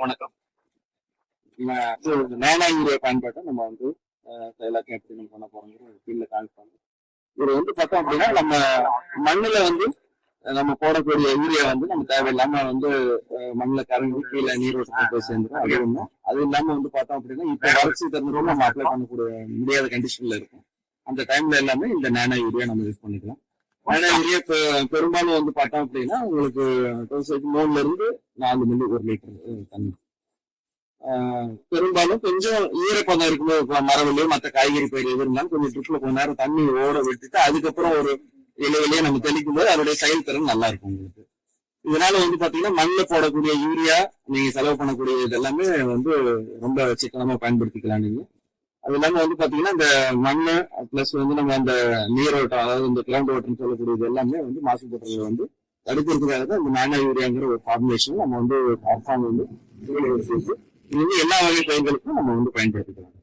அனைவருக்கும் வணக்கம். நானா யூரியா பயன்பாட்டை நம்ம வந்து செயலாக்கம் எப்படி நம்ம பண்ண போறோங்கிற ஒரு ஃபீல்ட்ல காமிப்பாங்க. இது வந்து பார்த்தோம் அப்படின்னா நம்ம மண்ணுல வந்து நம்ம போடக்கூடிய யூரியா வந்து நம்ம தேவையில்லாம வந்து மண்ணுல கரைஞ்சி கீழே நீரோட்டத்தை போய் சேர்ந்துடும். அது ஒண்ணு. அது இல்லாம வந்து பார்த்தோம் அப்படின்னா இப்ப வறட்சி தருணம் நம்ம அப்ளை பண்ணக்கூடிய முடியாத கண்டிஷன்ல இருக்கும். அந்த டைம்ல எல்லாமே இந்த நானோ யூரியா நம்ம யூஸ் பண்ணிக்கலாம். நானோ யூரியா பெரும்பாலும் வந்து பார்த்தோம் அப்படின்னா உங்களுக்கு 3ல இருந்து 4 மில்லி 1 லிட்டர் தண்ணி. பெரும்பாலும் கொஞ்சம் ஈரப்பதம் இருக்கும்போது மரவள்ளியோ மற்ற காய்கறி பயிர் எது இருந்தாலும் கொஞ்சம் ட்ரிப்ல கொஞ்ச நேரம் தண்ணி ஓட விட்டுட்டு அதுக்கப்புறம் ஒரு இலையிலேயே நம்ம தெளிக்கும் போது அதோடைய செயல்திறன் நல்லா இருக்கும் உங்களுக்கு. இதனால வந்து பாத்தீங்கன்னா மண்ணில் போடக்கூடிய யூரியா நீங்க செலவு பண்ணக்கூடிய இதெல்லாமே வந்து ரொம்ப சிக்கனமா பயன்படுத்திக்கலாம் நீங்க. அது இல்லாம வந்து பாத்தீங்கன்னா இந்த மண்ணு பிளஸ் வந்து நம்ம அந்த நீரோட்டம் அதாவது இந்த கிரவுண்ட் வாட்டர்னு சொல்லக்கூடியது எல்லாமே வந்து மாசுபடுறதை வந்து தடுக்கிறதுக்காக தான் இந்த நானோ யூரியாங்கிற ஒரு ஃபார்முலேஷன் நம்ம வந்து அரசாங்கம் வந்து இது வந்து எல்லா வகை பயிர்களுக்கும் நம்ம வந்து பயன்படுத்திக்கலாம்.